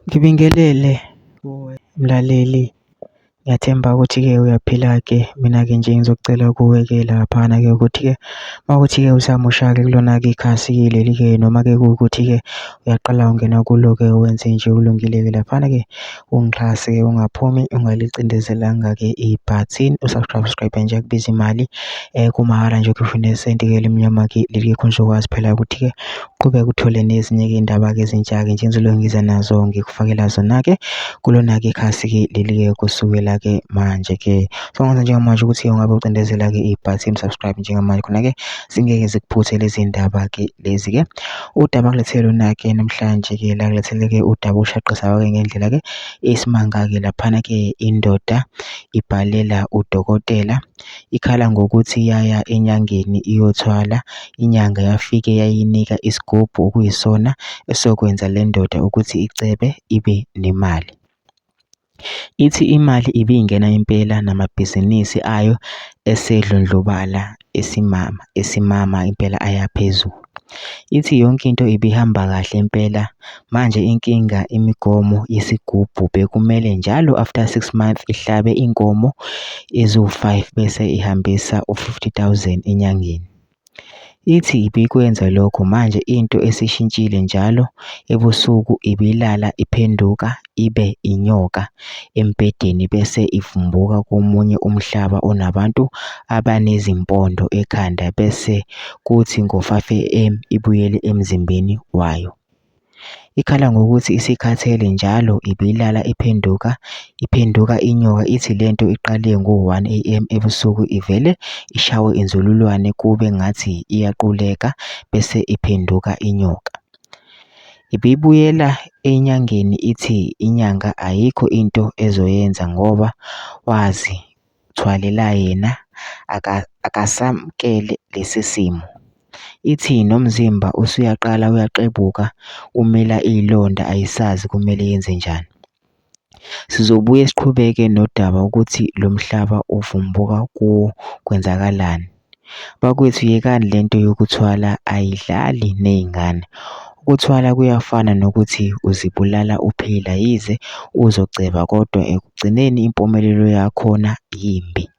Ngibingelele kuwe mlaleli, ngiyathemba ukuthi-ke uyaphila-ke. Mina-ke nje ngizokucela kuwe-ke laphana-ke ukuthi-ke mawukuthi-ke usamusha-ke kulona-ke ikhasi-ke leli-ke, noma-ke kuwukuthi-ke uyaqala ungena kulo-ke wenze nje ulungile-ke laphana-ke ungixhase-ke, ungaphumi ungalicindezelanga-ke ibhathini usubscribe nje kubiza imali kumahhala nje ukhiphe nesenti-ke elimnyama-ke leli khona uzokwazi phela ukuthi-ke uqhubeke uthole nezinye-ke iy'ndaba-ke ezintsha-ke nje engizolungiza nazo ngikufakela zona-ke kulona-ke ikhasi-ke leli-ke kusukela-ke manje-ke. So ngenza njengamanje ukuthi-ke ungabe ucindezela-ke ibhathini subscribe njengamanje khona-ke zingeke zikuphuthe lezi ndaba-ke lezi-ke. Udaba kulethele lona-ke namhlanje-ke la kulethele-ke udaba oshaqisa-ke ngendlela-ke esimanga-ke laphana-ke indoda ibhalela udokotela, ikhala ngokuthi yaya enyangeni iyothwala, inyanga yafike yayinika isigubhu okuyisona esokwenza le ndoda ukuthi icebe ibe nemali. Ithi imali ibingena impela namabhizinisi ayo esedlondlobala esimama impela aya phezulu. Ithi yonke into ibihamba kahle impela, manje inkinga imigomo yesigubhu bekumele njalo after 6 months ihlabe inkomo eziwu-5 bese ihambisa u-50,000 enyangeni. Ithi ibikwenza lokho manje into esishintshile njalo ebusuku ibilala iphenduka ibe inyoka embedeni bese ivumbuka komunye umhlaba onabantu abanezimpondo ekhanda bese kuthi ngo-5 AM ibuyele emzimbeni wayo. Ikhala ngokuthi isikhathele njalo ibilala iphenduka inyoka. Ithi lento iqale ngo-1 AM ebusuku ivele ishawe inzululwane kube ngathi iyaquleka bese iphenduka inyoka. Ibibuyela enyangeni ithi inyanga ayikho into ezoyenza ngoba wazi thwalela yena akasamkele lesi simo. Ithi nomzimba usuyaqala uyaqebuka, umila iy'londa ayisazi kumele yenze njani. Sizobuye siqhubeke nodaba ukuthi lo mhlaba uvumbuka kuwo kwenzakalani. Bakwethu yekani lento yokuthwala ayidlali ney'ngane. Ukuthwala kuyafana nokuthi uzibulala uphila yize uzoceba kodwa ekugcineni impumelelo yakhona yimbi.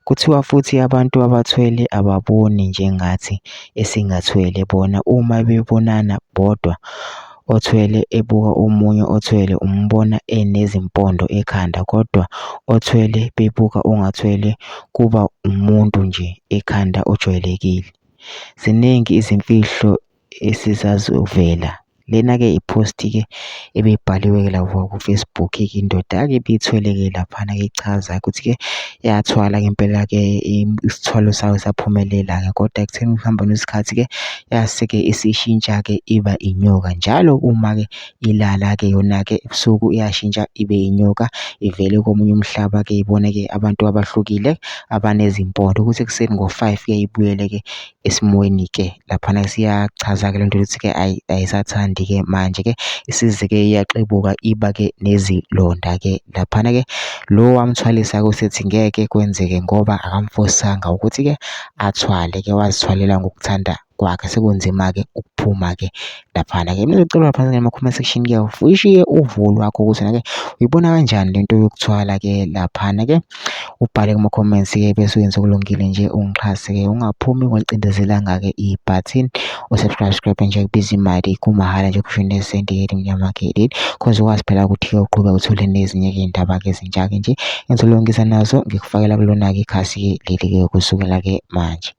Kuthiwa futhi abantu abathwele ababoni njengathi esingathwele, bona uma bebonana bodwa othwele ebuka omunye othwele umbona enezimpondo ekhanda kodwa othwele bebuka ongathwele kuba umuntu nje ekhanda ojwayelekile. Ziningi izimfihlo esizazovela. Lena-ke i-post-ke ebeyibhaliwe-ke lapha ku-Facebook-ke indoda-ke ibithwele-ke laphana-ke ichaza ukuthi-ke yathwala-ke impela-ke isithwalo sayo saphumelela-ke kodwa ekutheni ukuhamba nesikhathi-ke yase-ke isishintsha-ke iba inyoka. Njalo uma-ke ilala-ke yona-ke ebusuku iyashintsha ibe inyoka ivele komunye umhlaba-ke ibone-ke abantu abahlukile abanezimpondo ukuthi ekuseni ngo-5-ke ibuyele-ke esimweni-ke laphana siyachaza-ke lento ukuthi-ke ayisathandi-ke manje-ke isize-ke iyaxebuka iba-ke nezilonda-ke laphana-ke lo wamthwalisa-ke usethi ngeke kwenzeke ngoba akamfosanga ukuthi-ke athwale-ke wazithwalela ngokuthanda kwakhe. Sekunzima-ke ukuphuma-ke laphana-ke. Mina ngicela lapha ngama-comment section-ke uyishiye uvo lwakho ukuthi na-ke uyibona kanjani lento yokuthwala-ke laphana-ke, ubhale kuma-comments-ke bese wenza okulungile nje ungixhase-ke, ungaphumi ungalicindezelanga-ke ibhathini usubscribe nje kubiza imali kumahhala nje ukhiphe nesenti elimnyama-ke leli khona uzokwazi phela ukuthi-ke uqhubeke uthole nezinye-ke iy'ndaba-ke ezintsha-ke nje engizolungisa nazo ngikufakela kulona-ke ikhasi-ke leli-ke kusukela-ke manje.